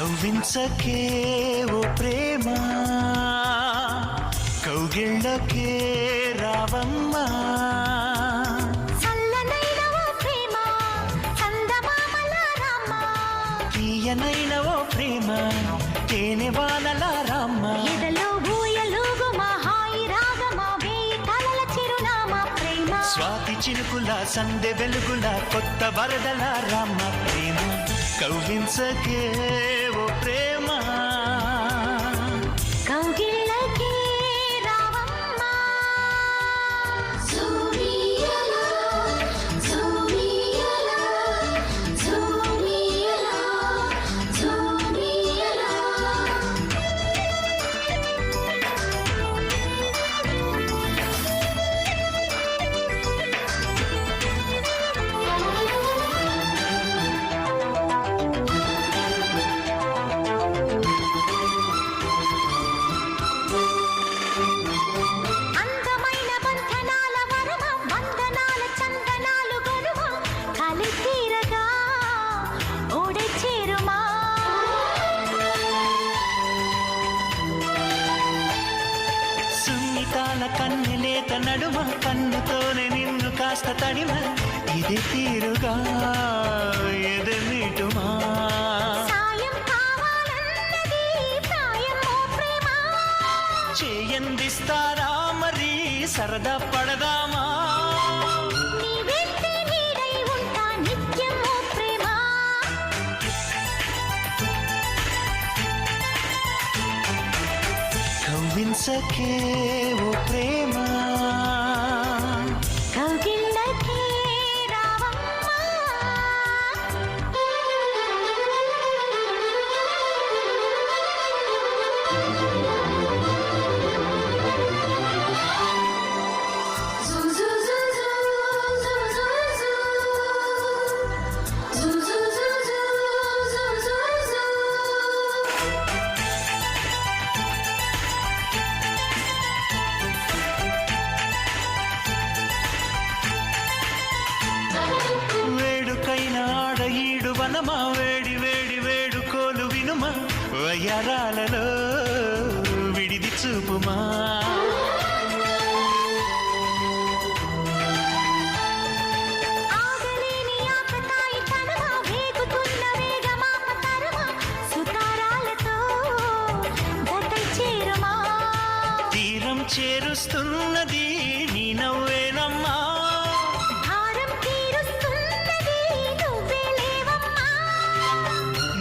కవ్వించకే ఓ ప్రేమ కౌగిళ్ళకే రావమ్మా చల్లనైన ఓ ప్రేమ చందమామల రామ తీయనైన ఓ ప్రేమ తేనె వానల రామ ఎదలో ఊయలుగు మా హాయి రాగమా వేయి కలల చిరునామా ప్రేమ స్వాతి చినుకుల సందె వెలుగుల కొత్త వరదల రామ ప్రేమ కవ్వించకే ఓ ప్రేమ కౌగిళ్ళకే రావమ్మా జూమియలా జూమియలా జూమియలా జూమియలా అందమైన బంధనాల వరమ వందనాల చందనాలు గొనుమ కలి తీరగా ఓడే చేరుమా సున్నితాల కన్నెలేత నడుమ కన్నుతోనే నిన్ను కాస్త తడిమ ఇది తీరుగా ఎదమిటుమా సాయం కావాలన్నది ప్రాయం ఓ ప్రేమ చేయందిస్తారా మరి సరదా పడదామా నీ వెంటే నీడై ఉంటా నిత్యం ఓ ప్రేమ కవ్వించకే ఓ ప్రేమ కౌగిళ్ళకే రావమ్మా జూ జూ జూ జూ జూ జూ జూ జూ జూ జూ జూ జూ జూ వేడుకైన ఆడ ఈడు వనమా వేడి వేడి వేడుకోలు వినుమా వయ్యారాలలో విడిది చూపుమా ఆగలేని ఆకతాయి తనమా వేగుతున్న వేగమాప తరమా సుతారాలతో గతై చేరుమా తీరం చేరుస్తున్నది నీ నవ్వేనమ్మా భారం తీరుస్తున్నది నువ్వే లేవమ్మా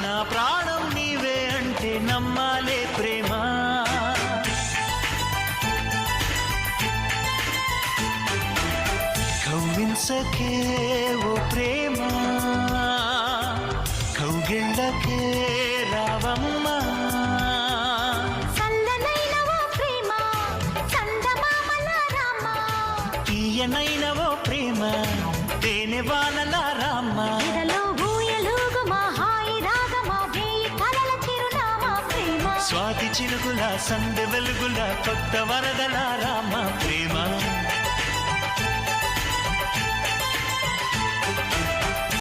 నా ప్రాణం నీవే అంటే నమ్మాలే ప్రేమ కవ్వించకే ఓ ప్రేమ కౌగిళ్ళకే రావమ్మా చల్లనైన ఓ ప్రేమ చందమామల రామ తీయనైన ఓ ప్రేమ తేనె వానల రామ ఎదలో ఊయలుగు మా హాయి రాగమా వేయి కలల చిరునామా ప్రేమ స్వాతి చినుకుల సందె వెలుగుల కొత్త వరదల రామ ప్రేమ